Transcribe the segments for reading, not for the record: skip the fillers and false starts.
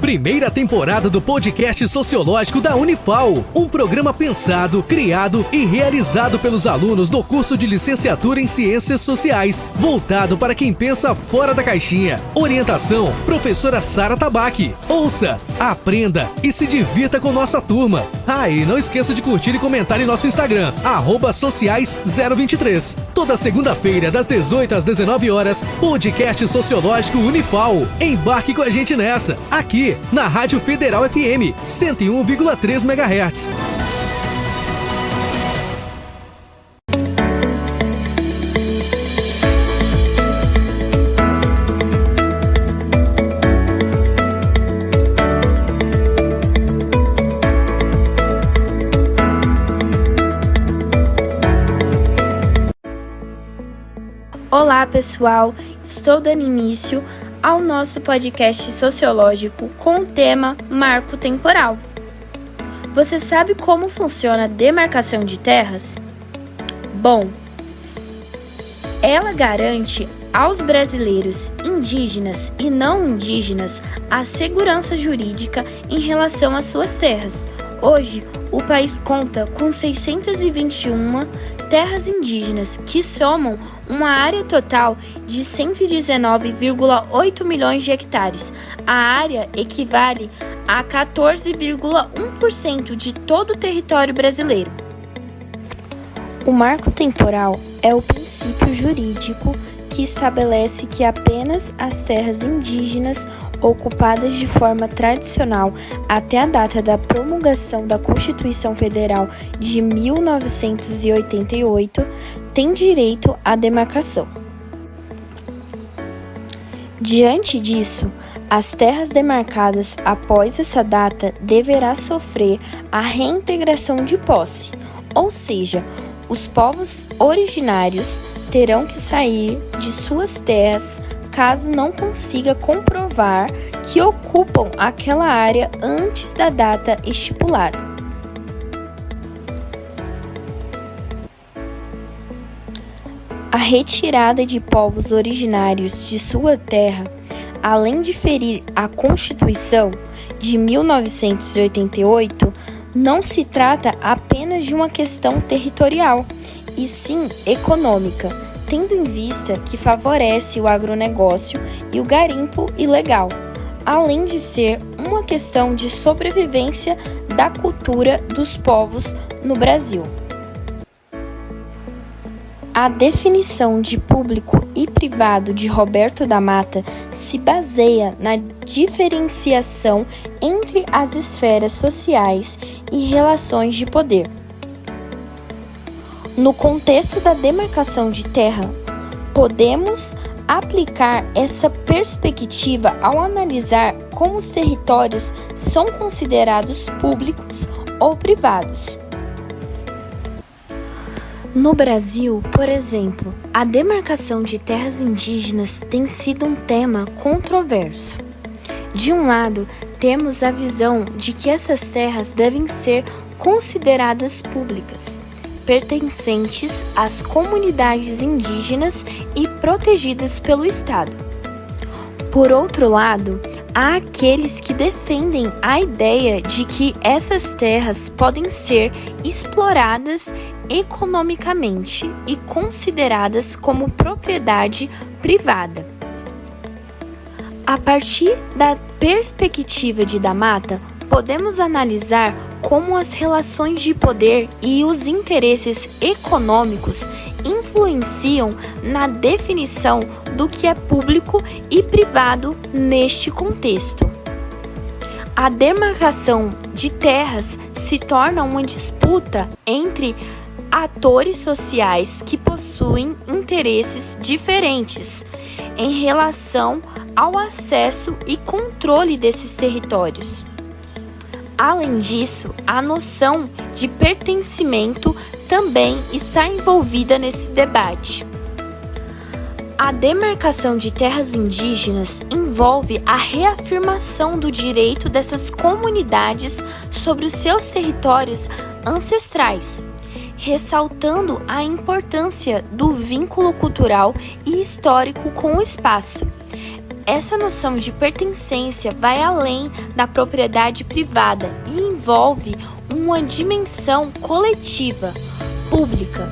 Primeira temporada do podcast sociológico da Unifal. Um programa pensado, criado e realizado pelos alunos do curso de licenciatura em Ciências Sociais, voltado para quem pensa fora da caixinha. Orientação, professora Sara Tabaque. Ouça, aprenda e se divirta com nossa turma. E não esqueça de curtir e comentar em nosso Instagram, @sociais023. Toda segunda-feira, das 18 às 19 horas, podcast sociológico Unifal. Embarque com a gente nessa, aqui na Rádio Federal FM 101,3 MHz. Olá pessoal, estou dando início ao nosso podcast sociológico com o tema Marco Temporal. Você sabe como funciona a demarcação de terras? Bom, ela garante aos brasileiros indígenas e não indígenas a segurança jurídica em relação às suas terras. Hoje, o país conta com 621 terras indígenas, que somam uma área total de 119,8 milhões de hectares. A área equivale a 14,1% de todo o território brasileiro. O marco temporal é o princípio jurídico que estabelece que apenas as terras indígenas ocupadas de forma tradicional até a data da promulgação da Constituição Federal de 1988 têm direito à demarcação. Diante disso, as terras demarcadas após essa data deverá sofrer a reintegração de posse, ou seja, os povos originários terão que sair de suas terras caso não consiga comprovar que ocupam aquela área antes da data estipulada. A retirada de povos originários de sua terra, além de ferir a Constituição de 1988, não se trata apenas de uma questão territorial, e sim econômica, tendo em vista que favorece o agronegócio e o garimpo ilegal, além de ser uma questão de sobrevivência da cultura dos povos no Brasil. A definição de público e privado de Roberto da Mata se baseia na diferenciação entre as esferas sociais e relações de poder. No contexto da demarcação de terra, podemos aplicar essa perspectiva ao analisar como os territórios são considerados públicos ou privados. No Brasil, por exemplo, a demarcação de terras indígenas tem sido um tema controverso. De um lado, temos a visão de que essas terras devem ser consideradas públicas, pertencentes às comunidades indígenas e protegidas pelo Estado. Por outro lado, há aqueles que defendem a ideia de que essas terras podem ser exploradas economicamente e consideradas como propriedade privada. A partir da perspectiva de da Mata, podemos analisar como as relações de poder e os interesses econômicos influenciam na definição do que é público e privado neste contexto. A demarcação de terras se torna uma disputa entre atores sociais que possuem interesses diferentes em relação ao acesso e controle desses territórios. Além disso, a noção de pertencimento também está envolvida nesse debate. A demarcação de terras indígenas envolve a reafirmação do direito dessas comunidades sobre os seus territórios ancestrais, ressaltando a importância do vínculo cultural e histórico com o espaço. essa noção de pertencência vai além da propriedade privada e envolve uma dimensão coletiva, pública.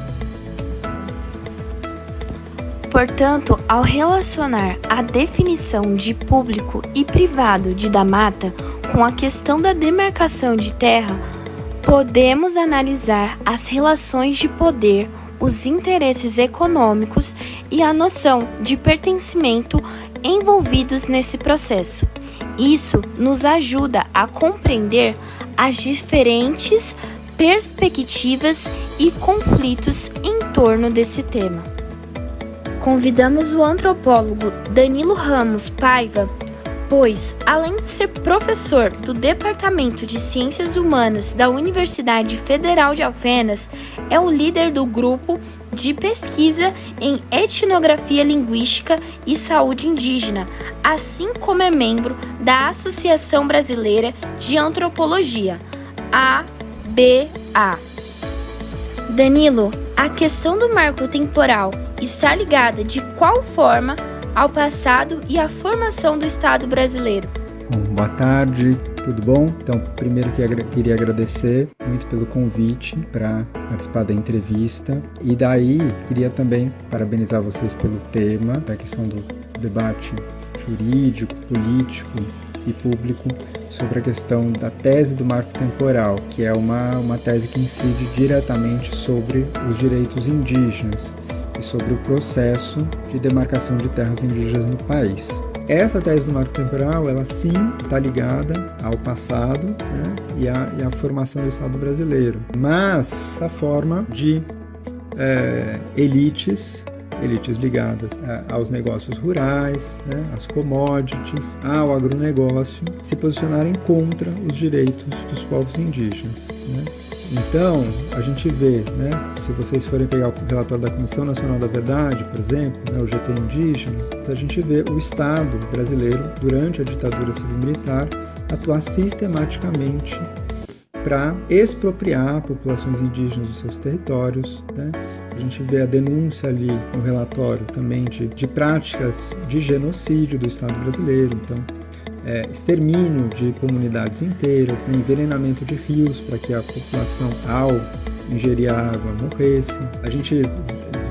Portanto, ao relacionar a definição de público e privado de da mata com a questão da demarcação de terra, podemos analisar as relações de poder, os interesses econômicos e a noção de pertencimento envolvidos nesse processo. Isso nos ajuda a compreender as diferentes perspectivas e conflitos em torno desse tema. Convidamos o antropólogo Danilo Ramos Paiva, pois, além de ser professor do Departamento de Ciências Humanas da Universidade Federal de Alfenas, é o líder do grupo de pesquisa em etnografia linguística e saúde indígena, assim como é membro da Associação Brasileira de Antropologia, ABA. Danilo, a questão do marco temporal está ligada de qual forma ao passado e à formação do Estado brasileiro? Bom, boa tarde, tudo bom? Então, primeiro queria agradecer muito pelo convite para participar da entrevista. E daí, queria também parabenizar vocês pelo tema, da questão do debate jurídico, político e público sobre a questão da tese do marco temporal, que é uma tese que incide diretamente sobre os direitos indígenas e sobre o processo de demarcação de terras indígenas no país. Essa tese do marco temporal, ela sim está ligada ao passado, né, e à formação do Estado brasileiro, mas a forma de elites ligadas aos negócios rurais, né, às commodities, ao agronegócio, se posicionarem contra os direitos dos povos indígenas, né. Então, a gente vê, né, se vocês forem pegar o relatório da Comissão Nacional da Verdade, por exemplo, né, o GT indígena, a gente vê o Estado brasileiro, durante a ditadura civil-militar, atuar sistematicamente para expropriar populações indígenas dos seus territórios, né? A gente vê a denúncia ali no relatório também de práticas de genocídio do Estado brasileiro, então extermínio de comunidades inteiras, né? Envenenamento de rios para que a população, ao ingerir a água, morresse. A gente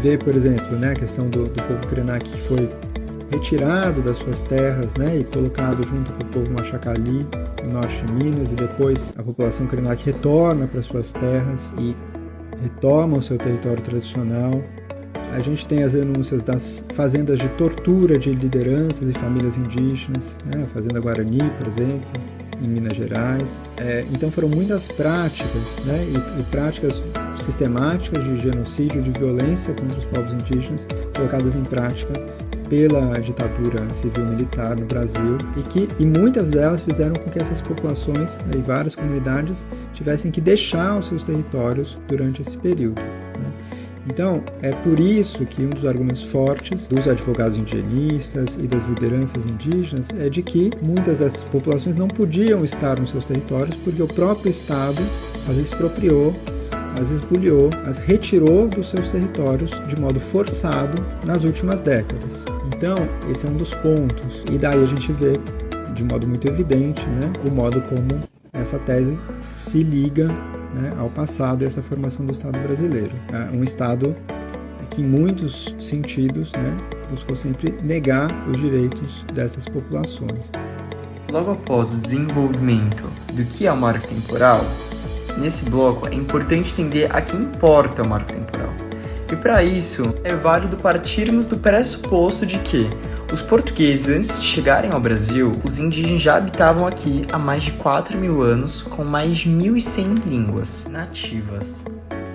vê, por exemplo, né, a questão do povo Krenak, que foi retirado das suas terras, né, e colocado junto com o povo Machacali, no norte de Minas, e depois a população Krenak retorna para suas terras e retoma o seu território tradicional. A gente tem as denúncias das fazendas de tortura de lideranças e famílias indígenas, né, a Fazenda Guarani, por exemplo, em Minas Gerais. Então foram muitas práticas, né, e práticas sistemáticas de genocídio, de violência contra os povos indígenas, colocadas em prática pela ditadura civil-militar no Brasil, e muitas delas fizeram com que essas populações, né, e várias comunidades tivessem que deixar os seus territórios durante esse período, né. Então, é por isso que um dos argumentos fortes dos advogados indigenistas e das lideranças indígenas é de que muitas dessas populações não podiam estar nos seus territórios porque o próprio Estado as expropriou, as espoliou, as retirou dos seus territórios de modo forçado nas últimas décadas. Então, esse é um dos pontos. E daí a gente vê, de modo muito evidente, né, o modo como essa tese se liga, né, ao passado e essa formação do Estado brasileiro. Um Estado que, em muitos sentidos, né, buscou sempre negar os direitos dessas populações. Logo após o desenvolvimento do que é o marco temporal, nesse bloco é importante entender a que importa o marco temporal. E para isso, é válido partirmos do pressuposto de que os portugueses, antes de chegarem ao Brasil, os indígenas já habitavam aqui há mais de 4.000 anos, com mais de 1.100 línguas nativas.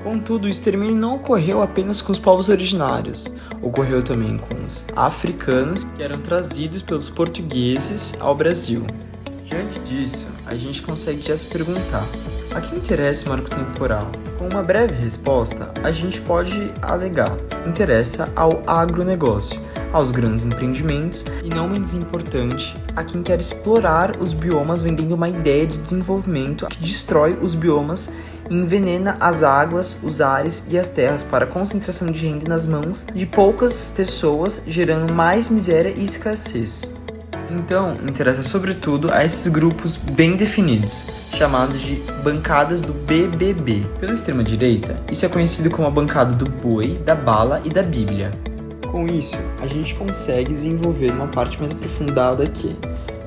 Contudo, o extermínio não ocorreu apenas com os povos originários, ocorreu também com os africanos, que eram trazidos pelos portugueses ao Brasil. Diante disso, a gente consegue já se perguntar: a que interessa o marco temporal? Com uma breve resposta, a gente pode alegar: interessa ao agronegócio, aos grandes empreendimentos e, não menos importante, a quem quer explorar os biomas vendendo uma ideia de desenvolvimento que destrói os biomas e envenena as águas, os ares e as terras para a concentração de renda nas mãos de poucas pessoas, gerando mais miséria e escassez. Então, interessa sobretudo a esses grupos bem definidos, chamados de bancadas do BBB. Pela extrema-direita, isso é conhecido como a bancada do boi, da bala e da Bíblia. Com isso, a gente consegue desenvolver uma parte mais aprofundada aqui.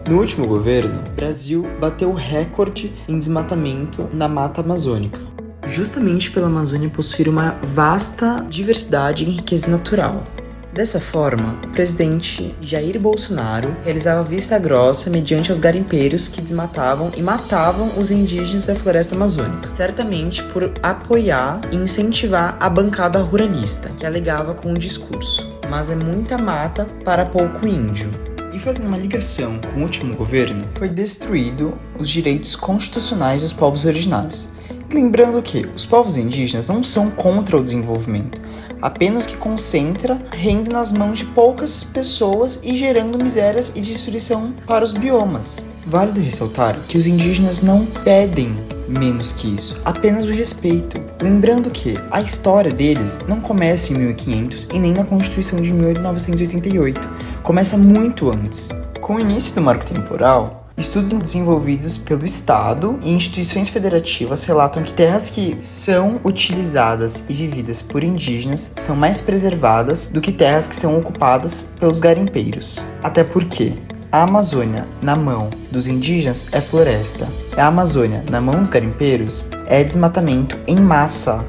No último governo, o Brasil bateu o recorde em desmatamento na mata amazônica, justamente pela Amazônia possuir uma vasta diversidade e riqueza natural. Dessa forma, o presidente Jair Bolsonaro realizava vista grossa mediante aos garimpeiros que desmatavam e matavam os indígenas da floresta amazônica, certamente por apoiar e incentivar a bancada ruralista, que alegava com o discurso: mas é muita mata para pouco índio. E fazendo uma ligação com o último governo, foi destruído os direitos constitucionais dos povos originários. E lembrando que os povos indígenas não são contra o desenvolvimento, apenas que concentra renda nas mãos de poucas pessoas e gerando misérias e destruição para os biomas. Válido ressaltar que os indígenas não pedem menos que isso, apenas o respeito. Lembrando que a história deles não começa em 1500 e nem na Constituição de 1988, começa muito antes. Com o início do marco temporal, estudos desenvolvidos pelo Estado e instituições federativas relatam que terras que são utilizadas e vividas por indígenas são mais preservadas do que terras que são ocupadas pelos garimpeiros. Até porque a Amazônia, na mão dos indígenas, é floresta. A Amazônia, na mão dos garimpeiros, é desmatamento em massa.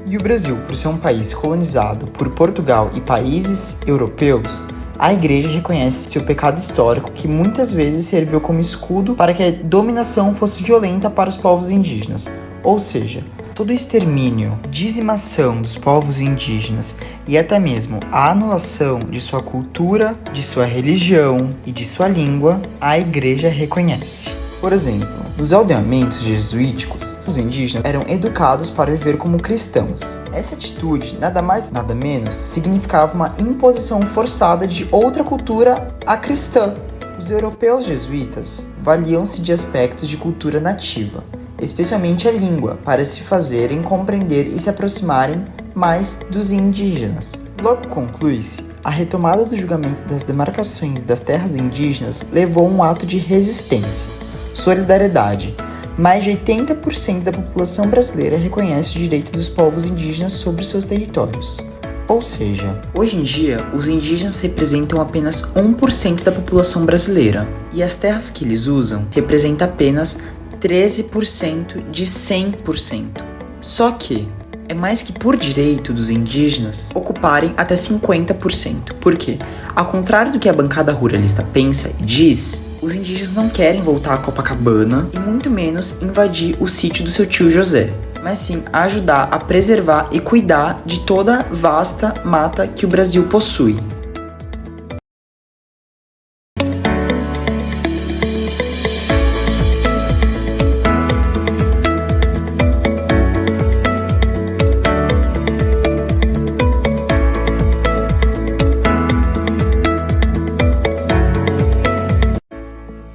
E o Brasil, por ser um país colonizado por Portugal e países europeus, a Igreja reconhece seu pecado histórico, que muitas vezes serviu como escudo para que a dominação fosse violenta para os povos indígenas. Ou seja, todo o extermínio, dizimação dos povos indígenas e até mesmo a anulação de sua cultura, de sua religião e de sua língua, a Igreja reconhece. Por exemplo, nos aldeamentos jesuíticos, os indígenas eram educados para viver como cristãos. Essa atitude, nada mais nada menos, significava uma imposição forçada de outra cultura à cristã. Os europeus jesuítas valiam-se de aspectos de cultura nativa, especialmente a língua, para se fazerem compreender e se aproximarem mais dos indígenas. Logo conclui-se, a retomada do julgamento das demarcações das terras indígenas levou a um ato de resistência. Solidariedade. Mais de 80% da população brasileira reconhece o direito dos povos indígenas sobre seus territórios. Ou seja, hoje em dia, os indígenas representam apenas 1% da população brasileira, e as terras que eles usam representam apenas 13% de 100%. Só que é mais que por direito dos indígenas ocuparem até 50%. Por quê? Ao contrário do que a bancada ruralista pensa e diz, os indígenas não querem voltar a Copacabana e muito menos invadir o sítio do seu tio José, mas sim ajudar a preservar e cuidar de toda a vasta mata que o Brasil possui.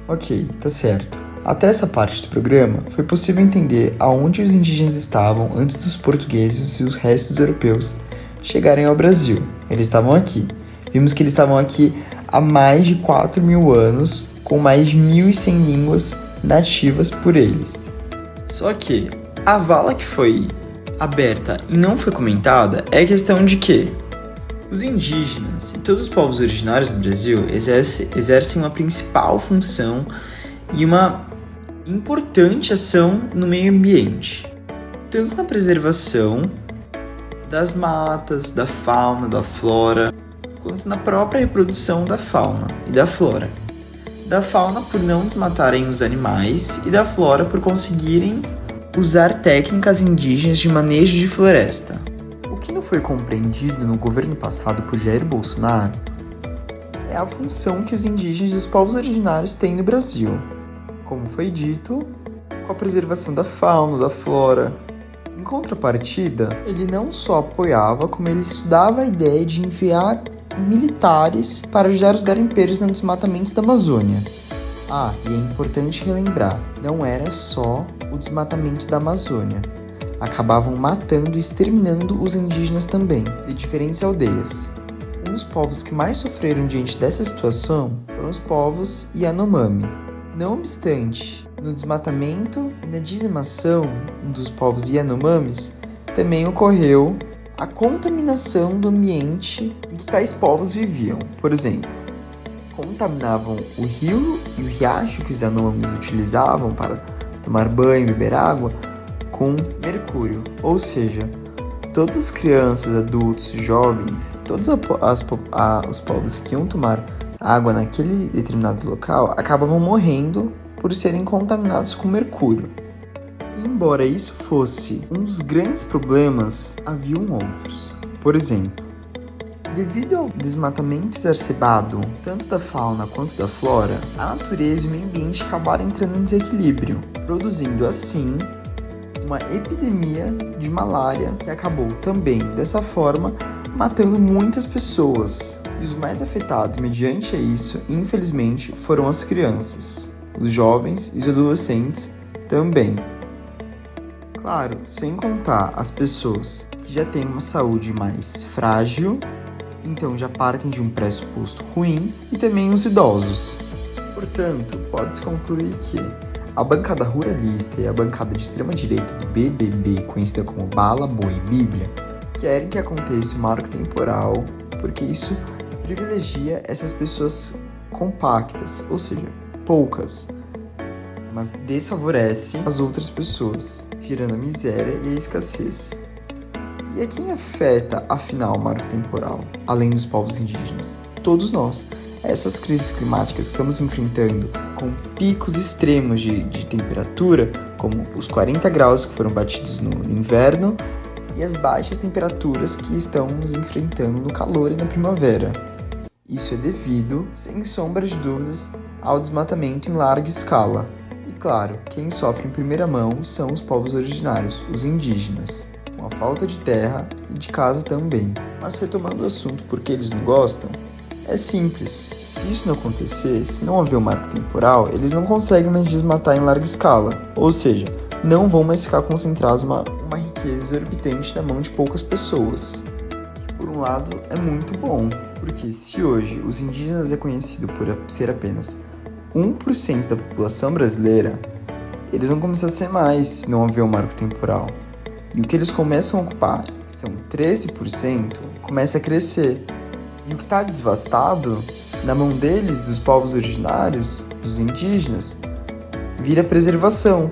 Ok, tá certo. Até essa parte do programa, foi possível entender aonde os indígenas estavam antes dos portugueses e os restos europeus chegarem ao Brasil. Eles estavam aqui. Vimos que eles estavam aqui há mais de 4.000 anos, com mais de 1.100 línguas nativas por eles. Só que a vala que foi aberta e não foi comentada é a questão de que os indígenas e todos os povos originários do Brasil exercem uma principal função e uma importante ação no meio ambiente, tanto na preservação das matas, da fauna, da flora, quanto na própria reprodução da fauna e da flora. Da fauna por não desmatarem os animais e da flora por conseguirem usar técnicas indígenas de manejo de floresta. O que não foi compreendido no governo passado por Jair Bolsonaro é a função que os indígenas e os povos originários têm no Brasil, como foi dito, com a preservação da fauna, da flora. Em contrapartida, ele não só apoiava, como ele estudava a ideia de enviar militares para ajudar os garimpeiros no desmatamento da Amazônia. E é importante relembrar, não era só o desmatamento da Amazônia. Acabavam matando e exterminando os indígenas também, de diferentes aldeias. Um dos povos que mais sofreram diante dessa situação foram foram os povos Yanomami. Não obstante, no desmatamento e na dizimação dos povos Yanomamis, também ocorreu a contaminação do ambiente em que tais povos viviam. Por exemplo, contaminavam o rio e o riacho que os Yanomamis utilizavam para tomar banho e beber água com mercúrio. Ou seja, todas as crianças, adultos, jovens, todos os povos que iam tomar água naquele determinado local acabavam morrendo por serem contaminados com mercúrio. E embora isso fosse um dos grandes problemas, haviam outros. Por exemplo, devido ao desmatamento exacerbado, tanto da fauna quanto da flora, a natureza e o meio ambiente acabaram entrando em desequilíbrio, produzindo assim uma epidemia de malária que acabou também, dessa forma, matando muitas pessoas. E os mais afetados mediante isso, infelizmente, foram as crianças, os jovens e os adolescentes também. Claro, sem contar as pessoas que já têm uma saúde mais frágil, então já partem de um pressuposto ruim, e também os idosos. Portanto, pode-se concluir que a bancada ruralista e a bancada de extrema-direita do BBB, conhecida como Bala, Boi e Bíblia, querem que aconteça o marco temporal, porque isso privilegia essas pessoas compactas, ou seja, poucas, mas desfavorece as outras pessoas, gerando a miséria e a escassez. E a quem afeta, afinal, o marco temporal, além dos povos indígenas? Todos nós. Essas crises climáticas que estamos enfrentando, com picos extremos de temperatura, como os 40 graus que foram batidos no inverno, e as baixas temperaturas que estamos enfrentando no calor e na primavera. Isso é devido, sem sombra de dúvidas, ao desmatamento em larga escala. E claro, quem sofre em primeira mão são os povos originários, os indígenas, com a falta de terra e de casa também. Mas retomando o assunto porque eles não gostam, é simples. Se isso não acontecer, se não haver um marco temporal, eles não conseguem mais desmatar em larga escala. Ou seja, não vão mais ficar concentrados uma riqueza exorbitante na mão de poucas pessoas. Por um lado, é muito bom, porque se hoje os indígenas é conhecido por ser apenas 1% da população brasileira, eles vão começar a ser mais se não houver um marco temporal. E o que eles começam a ocupar, que são 13%, começa a crescer. E o que está devastado, na mão deles, dos povos originários, dos indígenas, vira preservação.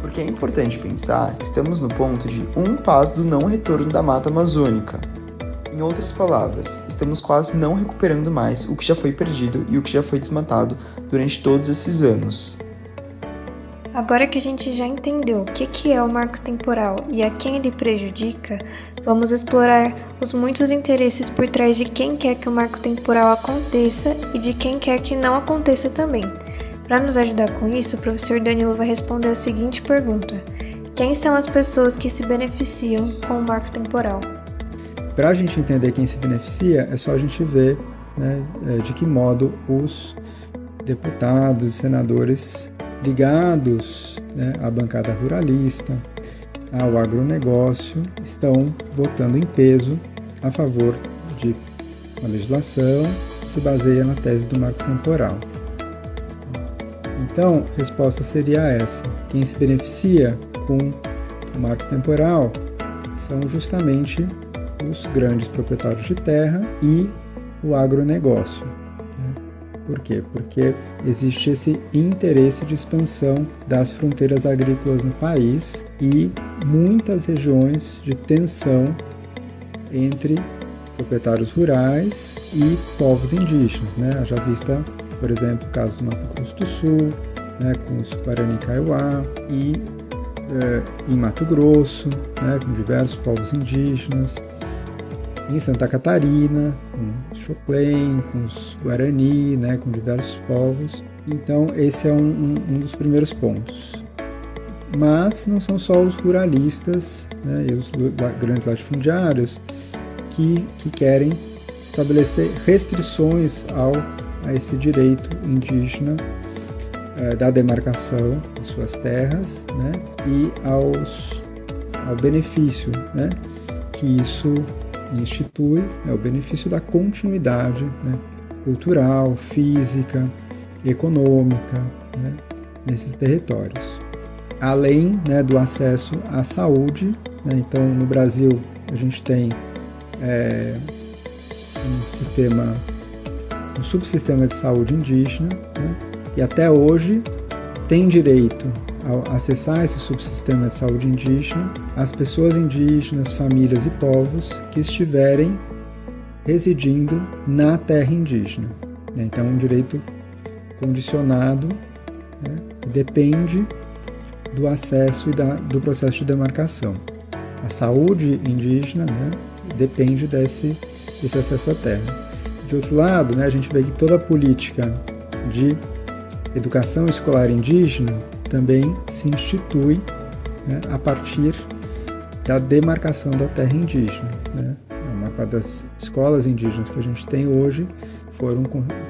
Porque é importante pensar que estamos no ponto de um passo do não retorno da mata amazônica. Em outras palavras, estamos quase não recuperando mais o que já foi perdido e o que já foi desmatado durante todos esses anos. Agora que a gente já entendeu o que é o marco temporal e a quem ele prejudica, vamos explorar os muitos interesses por trás de quem quer que o marco temporal aconteça e de quem quer que não aconteça também. Para nos ajudar com isso, o professor Danilo vai responder a seguinte pergunta: quem são as pessoas que se beneficiam com o marco temporal? Para a gente entender quem se beneficia, é só a gente ver, de que modo os deputados, senadores ligados, à bancada ruralista, ao agronegócio, estão votando em peso a favor de uma legislação que se baseia na tese do marco temporal. Então, a resposta seria essa: quem se beneficia com o marco temporal são justamente os grandes proprietários de terra e o agronegócio. Por quê? Porque existe esse interesse de expansão das fronteiras agrícolas no país e muitas regiões de tensão entre proprietários rurais e povos indígenas, Já vista, por exemplo, o caso do Mato Grosso do Sul, com os Guarani Kaiowá, e em Mato Grosso, com diversos povos indígenas, em Santa Catarina, com os Choclen, com os Guarani, com diversos povos. Então, esse é um dos primeiros pontos. Mas não são só os ruralistas e os grandes latifundiários que querem estabelecer restrições a esse direito indígena da demarcação de suas terras, e ao benefício que isso institui, o benefício da continuidade cultural, física, econômica, né, nesses territórios. Além, né, do acesso à saúde, né, então no Brasil a gente tem um subsistema de saúde indígena, né, e até hoje tem direito a acessar esse subsistema de saúde indígena as pessoas indígenas, famílias e povos que estiverem residindo na terra indígena. Então, um direito condicionado, né, que depende do acesso e do processo de demarcação. A saúde indígena, né, depende desse acesso à terra. De outro lado, né, a gente vê que toda a política de educação escolar indígena também se institui, né, a partir da demarcação da terra indígena, né. A maior parte das escolas indígenas que a gente tem hoje foram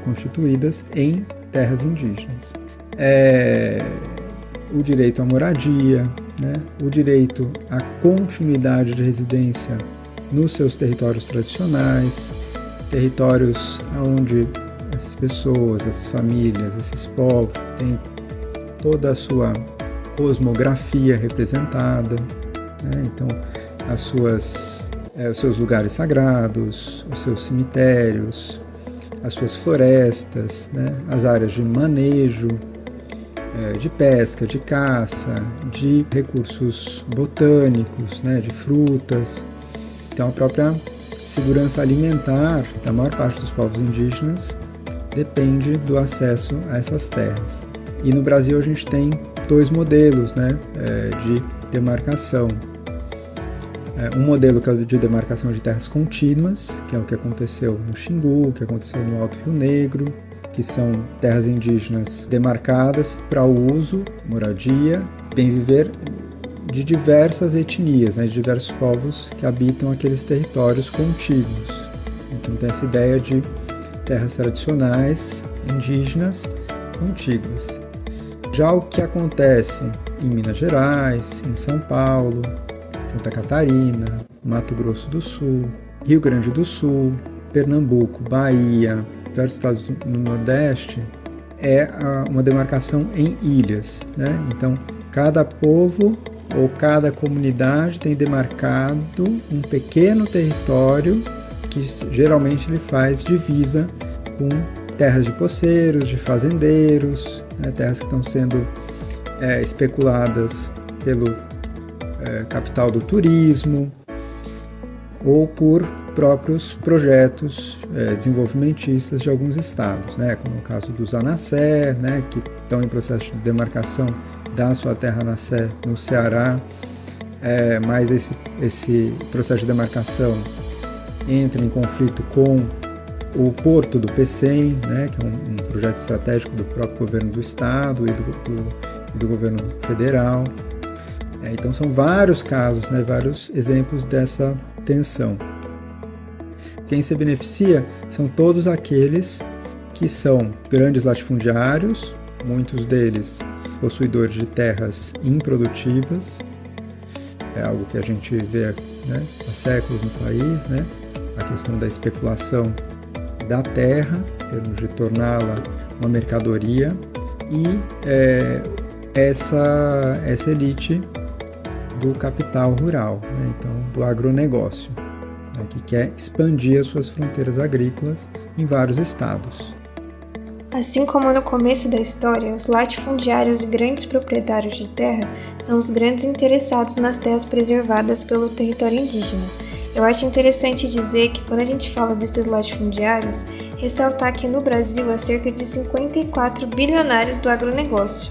constituídas em terras indígenas. O direito à moradia, né, o direito à continuidade de residência nos seus territórios tradicionais, territórios onde essas pessoas, essas famílias, esses povos têm toda a sua cosmografia representada, né, então os seus lugares sagrados, os seus cemitérios, as suas florestas, né, as áreas de manejo, de pesca, de caça, de recursos botânicos, né, de frutas. Então a própria segurança alimentar da maior parte dos povos indígenas depende do acesso a essas terras. E no Brasil a gente tem dois modelos, né, de demarcação. Um modelo que é de demarcação de terras contínuas, que é o que aconteceu no Xingu, que aconteceu no Alto Rio Negro, que são terras indígenas demarcadas para o uso, moradia, bem viver de diversas etnias, né, de diversos povos que habitam aqueles territórios contíguos. Então tem essa ideia de terras tradicionais indígenas contíguas. Já o que acontece em Minas Gerais, em São Paulo, Santa Catarina, Mato Grosso do Sul, Rio Grande do Sul, Pernambuco, Bahia, diversos estados no Nordeste, é uma demarcação em ilhas, né? Então, cada povo ou cada comunidade tem demarcado um pequeno território que geralmente ele faz divisa com terras de poceiros, de fazendeiros, né? Terras que estão sendo especuladas pelo capital do turismo ou por próprios projetos desenvolvimentistas de alguns estados, né, como o caso do Zanacé, né, que estão em processo de demarcação da sua terra Nassé no Ceará, mas esse processo de demarcação entra em conflito com o Porto do Pecém, né, que é um projeto estratégico do próprio governo do estado e do governo federal. Então são vários casos, né, vários exemplos dessa tensão. Quem se beneficia são todos aqueles que são grandes latifundiários, muitos deles possuidores de terras improdutivas, é algo que a gente vê, né, há séculos no país, né, a questão da especulação da terra, em termos de torná-la uma mercadoria, e essa elite do capital rural, né, então do agronegócio, né, que quer expandir as suas fronteiras agrícolas em vários estados. Assim como no começo da história, os latifundiários e grandes proprietários de terra são os grandes interessados nas terras preservadas pelo território indígena. Eu acho interessante dizer que quando a gente fala desses latifundiários, ressaltar que no Brasil há cerca de 54 bilionários do agronegócio.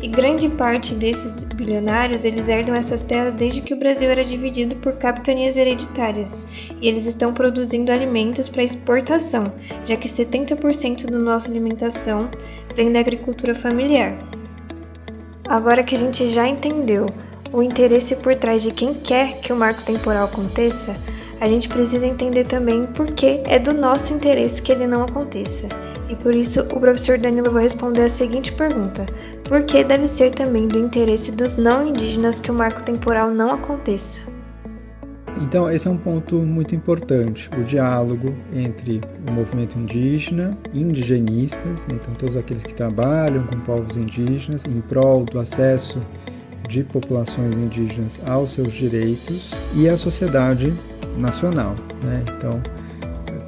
E grande parte desses bilionários, eles herdam essas terras desde que o Brasil era dividido por capitanias hereditárias. E eles estão produzindo alimentos para exportação, já que 70% da nossa alimentação vem da agricultura familiar. Agora que a gente já entendeu o interesse por trás de quem quer que o marco temporal aconteça, a gente precisa entender também por que é do nosso interesse que ele não aconteça. E por isso o professor Danilo vai responder a seguinte pergunta: por que deve ser também do interesse dos não indígenas que o marco temporal não aconteça? Então, esse é um ponto muito importante, o diálogo entre o movimento indígena, indigenistas, né? Então todos aqueles que trabalham com povos indígenas em prol do acesso de populações indígenas aos seus direitos, e a sociedade nacional, né? Então,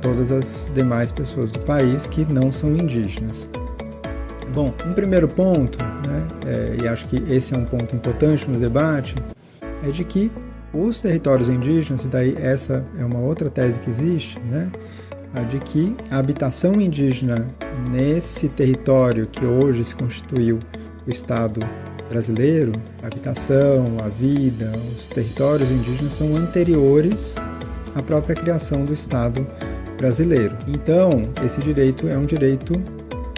todas as demais pessoas do país que não são indígenas. Bom, um primeiro ponto, né, e acho que esse é um ponto importante no debate, é de que os territórios indígenas, e daí essa é uma outra tese que existe, né, a de que a habitação indígena nesse território que hoje se constituiu o Estado brasileiro, a habitação, a vida, os territórios indígenas são anteriores à própria criação do Estado brasileiro. Então, esse direito é um direito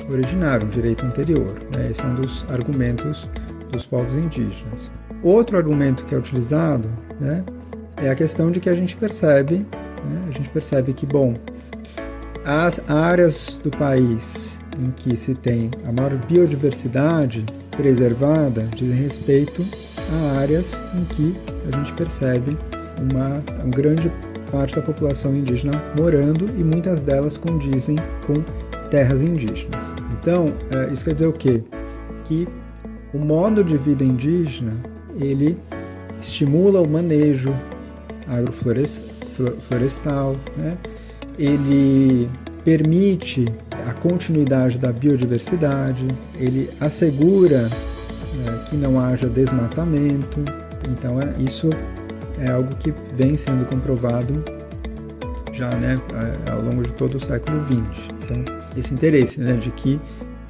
originário, um direito anterior, né? Esse é um dos argumentos dos povos indígenas. Outro argumento que é utilizado, né, é a questão de que a gente percebe que, bom, as áreas do país em que se tem a maior biodiversidade preservada dizem respeito a áreas em que a gente percebe uma grande parte da população indígena morando, e muitas delas condizem com terras indígenas. Então, isso quer dizer o quê? Que o modo de vida indígena, ele estimula o manejo agroflorestal, né? Ele permite a continuidade da biodiversidade, ele assegura que não haja desmatamento. Então, isso é algo que vem sendo comprovado já, né, ao longo de todo o século XX. Então, esse interesse, né, de que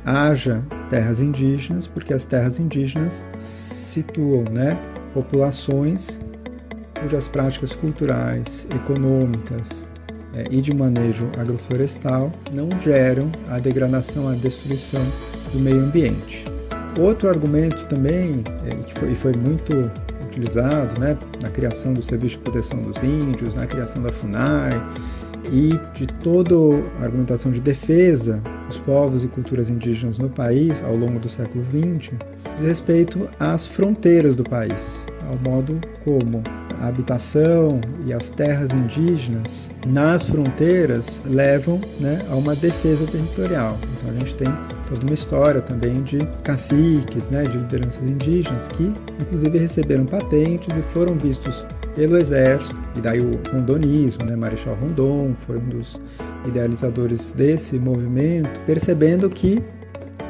haja terras indígenas, porque as terras indígenas situam, né, populações cujas práticas culturais, econômicas e de manejo agroflorestal não geram a degradação, a destruição do meio ambiente. Outro argumento também, que foi muito utilizado, né, na criação do Serviço de Proteção dos Índios, na criação da FUNAI e de toda a argumentação de defesa dos povos e culturas indígenas no país ao longo do século XX, diz respeito às fronteiras do país, ao modo como a habitação e as terras indígenas nas fronteiras levam, né, a uma defesa territorial. Então a gente tem toda uma história também de caciques, né, de lideranças indígenas que inclusive receberam patentes e foram vistos pelo exército, e daí o rondonismo, né, Marechal Rondon foi um dos idealizadores desse movimento, percebendo que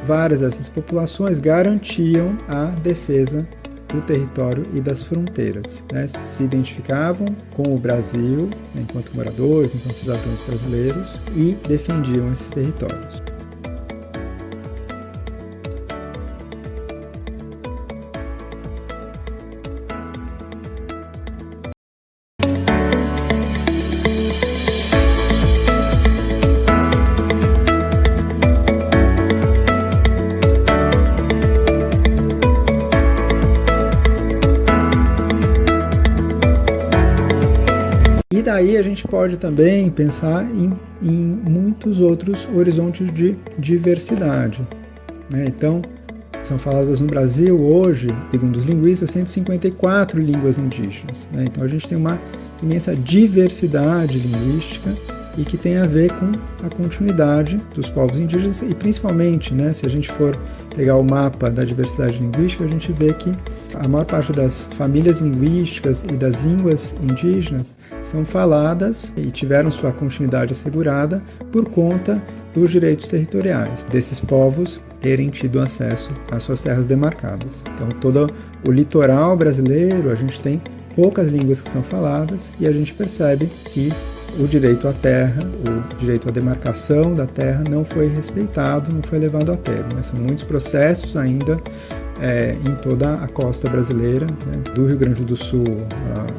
várias dessas populações garantiam a defesa do território e das fronteiras, né? Se identificavam com o Brasil, né, enquanto moradores, enquanto cidadãos brasileiros, e defendiam esses territórios. E daí a gente pode também pensar em muitos outros horizontes de diversidade, né? Então, são faladas no Brasil hoje, segundo os linguistas, 154 línguas indígenas, né? Então a gente tem uma imensa diversidade linguística e que tem a ver com a continuidade dos povos indígenas e principalmente, né, se a gente for pegar o mapa da diversidade linguística, a gente vê que a maior parte das famílias linguísticas e das línguas indígenas são faladas e tiveram sua continuidade assegurada por conta dos direitos territoriais desses povos terem tido acesso às suas terras demarcadas. Então, todo o litoral brasileiro, a gente tem poucas línguas que são faladas e a gente percebe que o direito à terra, o direito à demarcação da terra não foi respeitado, não foi levado a termo, né? São muitos processos ainda em toda a costa brasileira, né? Do Rio Grande do Sul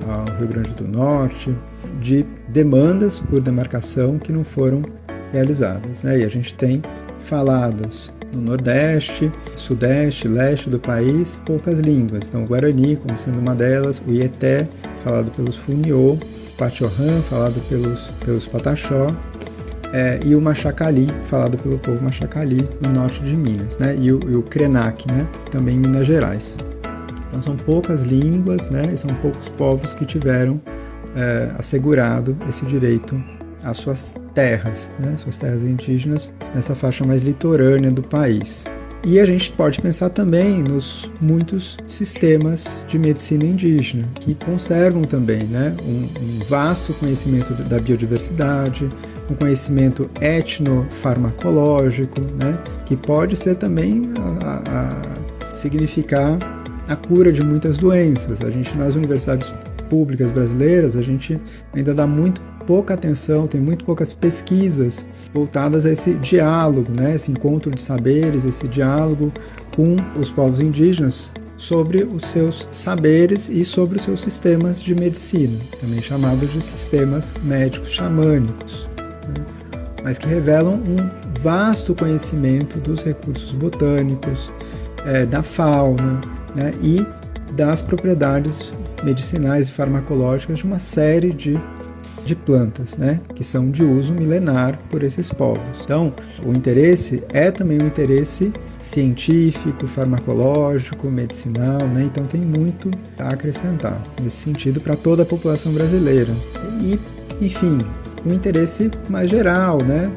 ao Rio Grande do Norte, de demandas por demarcação que não foram realizadas, né? E a gente tem falados no Nordeste, Sudeste, Leste do país, poucas línguas. Então, o Guarani, como sendo uma delas, o Ieté, falado pelos Funiô, o Pachorrã, falado pelos Pataxó, e o Machacali, falado pelo povo Machacali, no norte de Minas, né? E o Krenak, né? Também em Minas Gerais. Então, são poucas línguas, né? E são poucos povos que tiveram assegurado esse direito às suas terras, né, suas terras indígenas, nessa faixa mais litorânea do país. E a gente pode pensar também nos muitos sistemas de medicina indígena, que conservam também, né, um vasto conhecimento da biodiversidade, um conhecimento etnofarmacológico, né, que pode ser também significar a cura de muitas doenças. A gente, nas universidades públicas brasileiras, a gente ainda dá muito pouca atenção, tem muito poucas pesquisas voltadas a esse diálogo, né, esse encontro de saberes, esse diálogo com os povos indígenas sobre os seus saberes e sobre os seus sistemas de medicina, também chamados de sistemas médicos xamânicos, né, mas que revelam um vasto conhecimento dos recursos botânicos, da fauna, né, e das propriedades medicinais e farmacológicas de uma série de plantas, né, que são de uso milenar por esses povos. Então, o interesse é também um interesse científico, farmacológico, medicinal, né, então tem muito a acrescentar nesse sentido para toda a população brasileira. E, enfim, um interesse mais geral, né,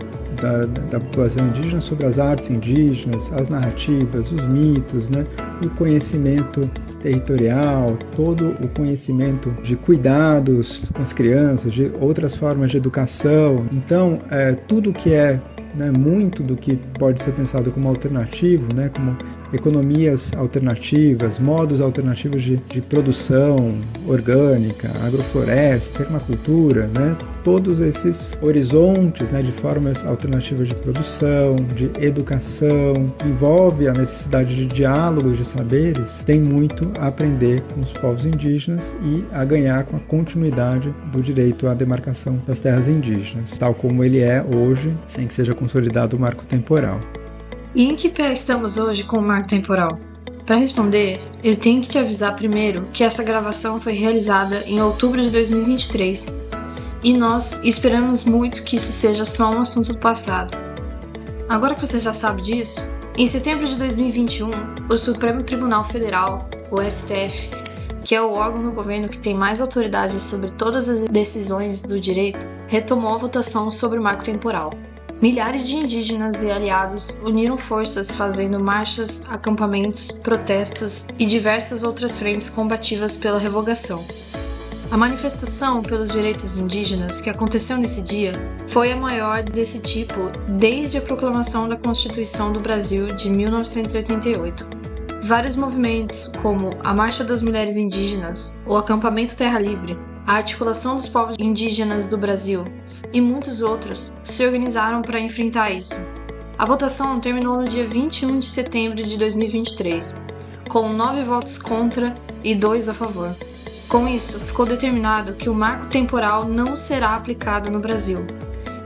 da população indígena sobre as artes indígenas, as narrativas, os mitos, né, o conhecimento territorial, todo o conhecimento de cuidados com as crianças, de outras formas de educação. Então, tudo que é, né, muito do que pode ser pensado como alternativo, né, como economias alternativas, modos alternativos de produção orgânica, agrofloresta, permacultura, né, todos esses horizontes, né, de formas alternativas de produção, de educação, que envolve a necessidade de diálogos de saberes, tem muito a aprender com os povos indígenas e a ganhar com a continuidade do direito à demarcação das terras indígenas, tal como ele é hoje, sem que seja consolidado o marco temporal. E em que pé estamos hoje com o marco temporal? Para responder, eu tenho que te avisar primeiro que essa gravação foi realizada em outubro de 2023 e nós esperamos muito que isso seja só um assunto do passado. Agora que você já sabe disso, em setembro de 2021, o Supremo Tribunal Federal, o STF, que é o órgão do governo que tem mais autoridade sobre todas as decisões do direito, retomou a votação sobre o marco temporal. Milhares de indígenas e aliados uniram forças fazendo marchas, acampamentos, protestos e diversas outras frentes combativas pela revogação. A manifestação pelos direitos indígenas que aconteceu nesse dia foi a maior desse tipo desde a proclamação da Constituição do Brasil de 1988. Vários movimentos, como a Marcha das Mulheres Indígenas, o Acampamento Terra Livre, a Articulação dos Povos Indígenas do Brasil e muitos outros, se organizaram para enfrentar isso. A votação terminou no dia 21 de setembro de 2023, com 9 votos contra e 2 a favor. Com isso, ficou determinado que o marco temporal não será aplicado no Brasil,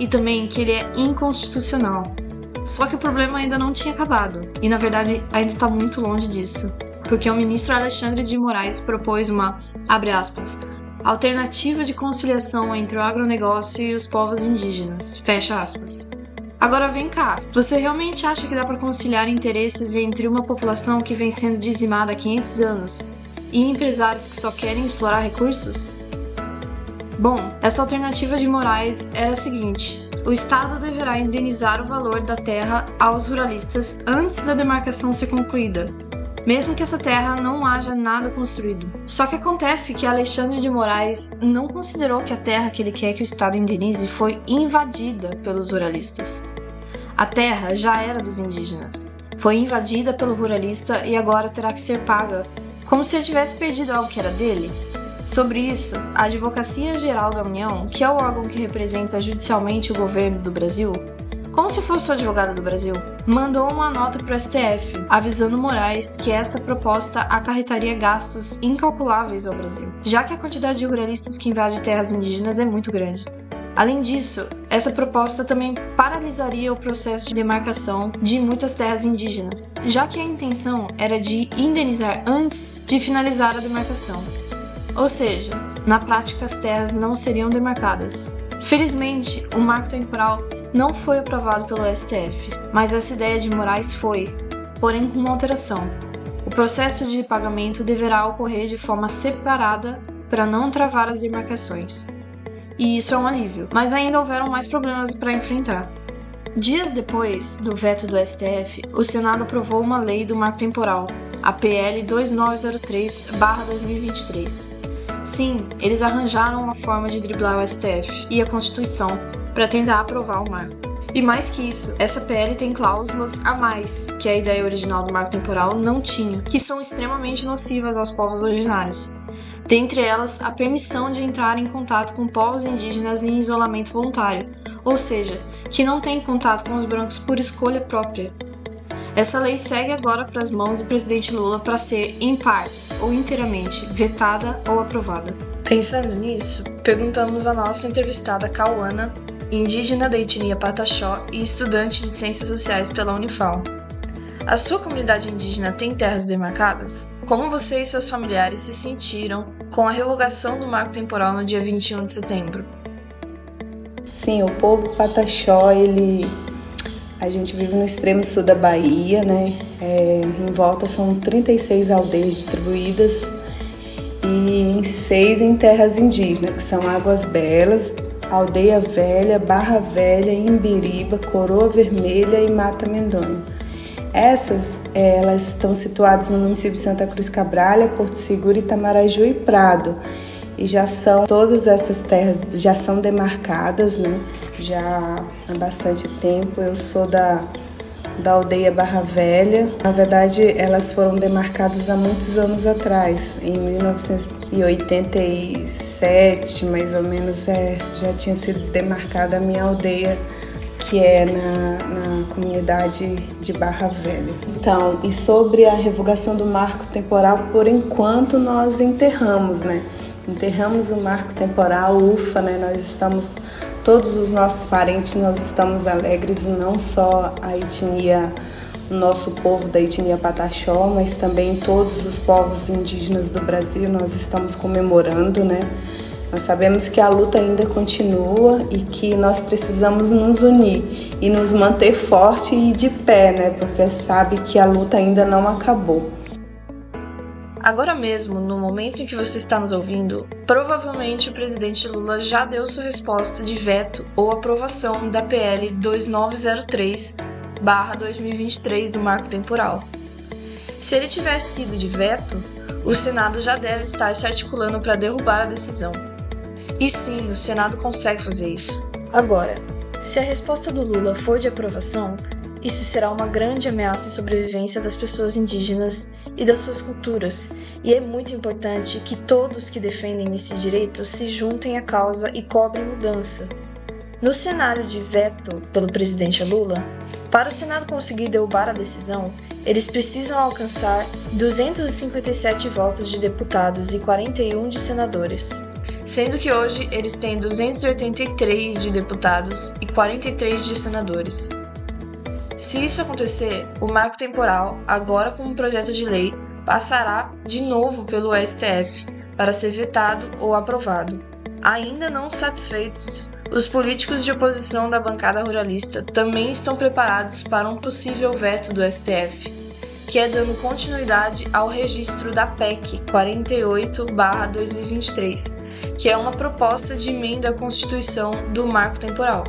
e também que ele é inconstitucional. Só que o problema ainda não tinha acabado, e na verdade ainda está muito longe disso, porque o ministro Alexandre de Moraes propôs uma, abre aspas, alternativa de conciliação entre o agronegócio e os povos indígenas, fecha aspas. Agora vem cá, você realmente acha que dá para conciliar interesses entre uma população que vem sendo dizimada há 500 anos e empresários que só querem explorar recursos? Bom, essa alternativa de Moraes era a seguinte: o Estado deverá indenizar o valor da terra aos ruralistas antes da demarcação ser concluída, mesmo que essa terra não haja nada construído. Só que acontece que Alexandre de Moraes não considerou que a terra que ele quer que o Estado indenize foi invadida pelos ruralistas. A terra já era dos indígenas, foi invadida pelo ruralista e agora terá que ser paga, como se ele tivesse perdido algo que era dele. Sobre isso, a Advocacia Geral da União, que é o órgão que representa judicialmente o governo do Brasil, como se fosse o advogado do Brasil, mandou uma nota para o STF, avisando Moraes que essa proposta acarretaria gastos incalculáveis ao Brasil, já que a quantidade de ruralistas que invade terras indígenas é muito grande. Além disso, essa proposta também paralisaria o processo de demarcação de muitas terras indígenas, já que a intenção era de indenizar antes de finalizar a demarcação. Ou seja, na prática as terras não seriam demarcadas. Felizmente, o marco temporal não foi aprovado pelo STF, mas essa ideia de Moraes foi, porém com uma alteração. O processo de pagamento deverá ocorrer de forma separada para não travar as demarcações. E isso é um alívio, mas ainda houveram mais problemas para enfrentar. Dias depois do veto do STF, o Senado aprovou uma lei do marco temporal, a PL 2903/2023. Sim, eles arranjaram uma forma de driblar o STF e a Constituição para tentar aprovar o marco. E mais que isso, essa PL tem cláusulas a mais que a ideia original do marco temporal não tinha, que são extremamente nocivas aos povos originários. Dentre elas, a permissão de entrar em contato com povos indígenas em isolamento voluntário, ou seja, que não têm contato com os brancos por escolha própria. Essa lei segue agora para as mãos do presidente Lula para ser, em partes ou inteiramente, vetada ou aprovada. Pensando nisso, perguntamos à nossa entrevistada Cauana, indígena da etnia Pataxó e estudante de Ciências Sociais pela Unifal. A sua comunidade indígena tem terras demarcadas? Como você e seus familiares se sentiram com a revogação do marco temporal no dia 21 de setembro? Sim, o povo Pataxó, a gente vive no extremo sul da Bahia, né? Em volta são 36 aldeias distribuídas e 6 em terras indígenas, que são Águas Belas, Aldeia Velha, Barra Velha, Imbiriba, Coroa Vermelha e Mata Mendonho. Essas, elas estão situadas no município de Santa Cruz Cabralha, Porto Seguro, Itamaraju e Prado. E todas essas terras já são demarcadas, né? Já há bastante tempo. Eu sou da aldeia Barra Velha. Na verdade, elas foram demarcadas há muitos anos atrás. Em 1987, mais ou menos, já tinha sido demarcada a minha aldeia, que é na comunidade de Barra Velha. Então, e sobre a revogação do marco temporal, por enquanto nós enterramos, né? Enterramos o marco temporal, ufa, né? Todos os nossos parentes, nós estamos alegres, não só a etnia, o nosso povo da etnia Pataxó, mas também todos os povos indígenas do Brasil, nós estamos comemorando, né? Nós sabemos que a luta ainda continua e que nós precisamos nos unir e nos manter forte e de pé, né? Porque sabe que a luta ainda não acabou. Agora mesmo, no momento em que você está nos ouvindo, provavelmente o presidente Lula já deu sua resposta de veto ou aprovação da PL 2903/2023 do marco temporal. Se ele tiver sido de veto, o Senado já deve estar se articulando para derrubar a decisão. E sim, o Senado consegue fazer isso. Agora, se a resposta do Lula for de aprovação, isso será uma grande ameaça à sobrevivência das pessoas indígenas e das suas culturas, e é muito importante que todos que defendem esse direito se juntem à causa e cobrem mudança. No cenário de veto pelo presidente Lula, para o Senado conseguir derrubar a decisão, eles precisam alcançar 257 votos de deputados e 41 de senadores, sendo que hoje eles têm 283 de deputados e 43 de senadores. Se isso acontecer, o marco temporal, agora com um projeto de lei, passará de novo pelo STF para ser vetado ou aprovado. Ainda não satisfeitos, os políticos de oposição da bancada ruralista também estão preparados para um possível veto do STF, que é dando continuidade ao registro da PEC 48/2023, que é uma proposta de emenda à Constituição do marco temporal.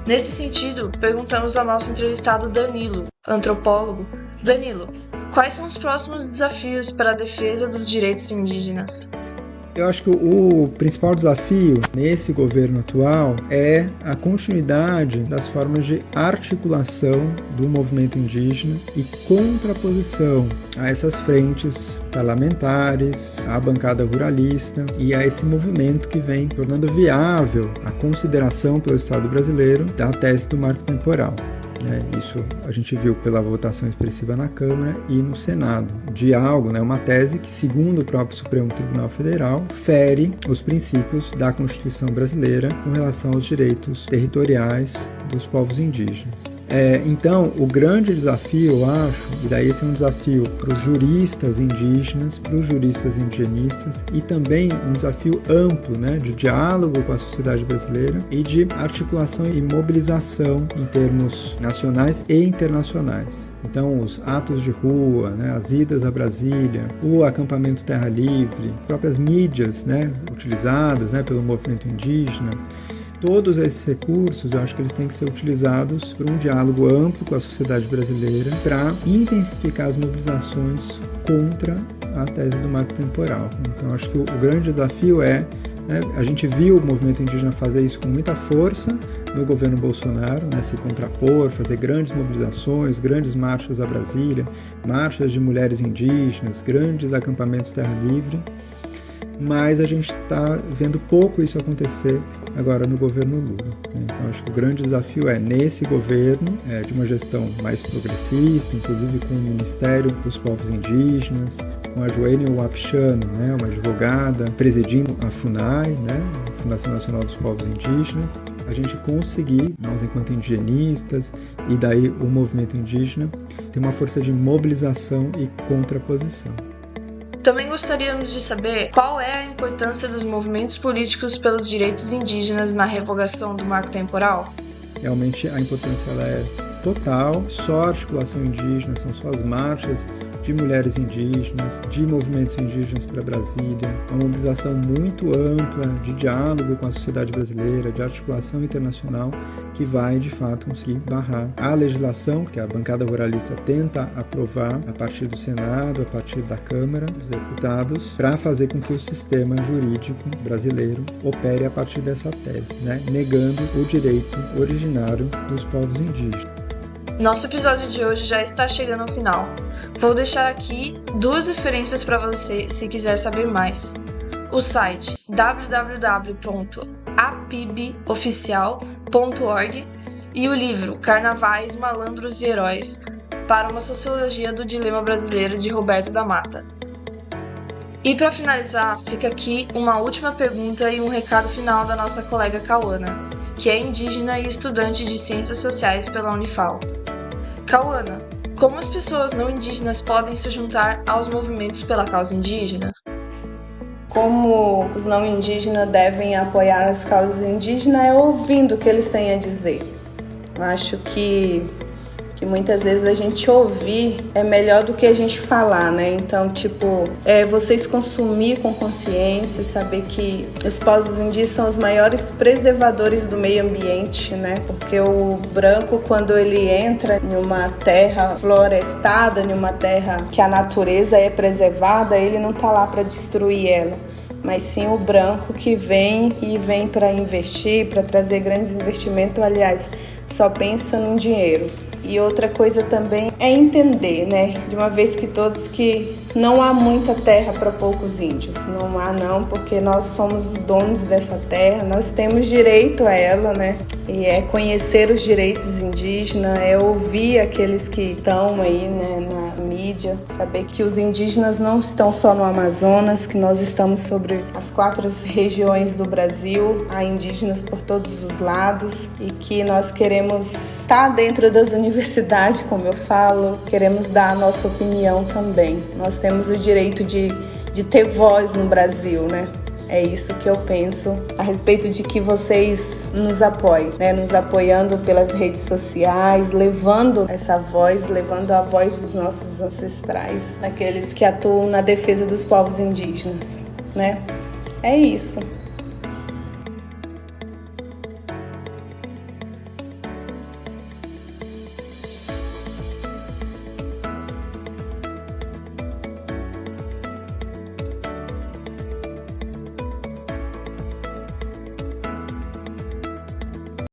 Nesse sentido, perguntamos ao nosso entrevistado Danilo, antropólogo. Danilo, quais são os próximos desafios para a defesa dos direitos indígenas? Eu acho que o principal desafio nesse governo atual é a continuidade das formas de articulação do movimento indígena e contraposição a essas frentes parlamentares, à bancada ruralista e a esse movimento que vem tornando viável a consideração pelo Estado brasileiro da tese do marco temporal. Isso a gente viu pela votação expressiva na Câmara e no Senado. De algo, uma tese que, segundo o próprio Supremo Tribunal Federal, fere os princípios da Constituição brasileira com relação aos direitos territoriais dos povos indígenas. Então, o grande desafio, eu acho, e daí esse é um desafio para os juristas indígenas, para os juristas indigenistas, e também um desafio amplo, de diálogo com a sociedade brasileira e de articulação e mobilização em termos nacionais e internacionais. Então, os atos de rua, né, as idas a Brasília, o acampamento Terra Livre, próprias mídias, né, utilizadas, né, pelo movimento indígena, todos esses recursos, eu acho que eles têm que ser utilizados para um diálogo amplo com a sociedade brasileira para intensificar as mobilizações contra a tese do marco temporal. Então, acho que o grande desafio é, né, a gente viu o movimento indígena fazer isso com muita força no governo Bolsonaro, né, se contrapor, fazer grandes mobilizações, grandes marchas a Brasília, marchas de mulheres indígenas, grandes acampamentos Terra Livre, mas a gente está vendo pouco isso acontecer agora no governo Lula. Então, acho que o grande desafio é, nesse governo, de uma gestão mais progressista, inclusive com o Ministério dos Povos Indígenas, com a Joênia Wapchana, né, uma advogada, presidindo a FUNAI, né, a Fundação Nacional dos Povos Indígenas, a gente conseguir, nós enquanto indigenistas, e daí o movimento indígena, ter uma força de mobilização e contraposição. Também gostaríamos de saber qual é a importância dos movimentos políticos pelos direitos indígenas na revogação do marco temporal. Realmente a importância ela é total, só a articulação indígena, são só as marchas de mulheres indígenas, de movimentos indígenas para Brasília, uma mobilização muito ampla de diálogo com a sociedade brasileira, de articulação internacional, que vai, de fato, conseguir barrar a legislação que a bancada ruralista tenta aprovar a partir do Senado, a partir da Câmara dos Deputados, para fazer com que o sistema jurídico brasileiro opere a partir dessa tese, né? Negando o direito originário dos povos indígenas. Nosso episódio de hoje já está chegando ao final. Vou deixar aqui 2 referências para você se quiser saber mais. O site www.apiboficial.org e o livro Carnavais, Malandros e Heróis, para uma sociologia do dilema brasileiro, de Roberto da Mata. E para finalizar, fica aqui uma última pergunta e um recado final da nossa colega Cauana, que é indígena e estudante de Ciências Sociais pela Unifal. Cauana, como as pessoas não indígenas podem se juntar aos movimentos pela causa indígena? Como os não indígenas devem apoiar as causas indígenas é ouvindo o que eles têm a dizer. Eu acho que muitas vezes a gente ouvir é melhor do que a gente falar, né? Então, vocês consumir com consciência, saber que os povos indígenas são os maiores preservadores do meio ambiente, né? Porque o branco, quando ele entra em uma terra florestada, em uma terra que a natureza é preservada, ele não está lá para destruir ela, mas sim o branco que vem para investir, para trazer grandes investimentos, aliás, só pensa no dinheiro. E outra coisa também é entender, né, de uma vez que todos, que não há muita terra para poucos índios. Não há não, porque nós somos donos dessa terra, nós temos direito a ela, né? E é conhecer os direitos indígenas, é ouvir aqueles que estão aí, né, na mídia, saber que os indígenas não estão só no Amazonas, que nós estamos sobre as 4 regiões do Brasil, há indígenas por todos os lados e que nós queremos estar dentro das universidades, como eu falo, queremos dar a nossa opinião também. Nós temos o direito de ter voz no Brasil, né? É isso que eu penso a respeito de que vocês nos apoiem, né? Nos apoiando pelas redes sociais, levando essa voz, levando a voz dos nossos ancestrais, daqueles que atuam na defesa dos povos indígenas, né? É isso.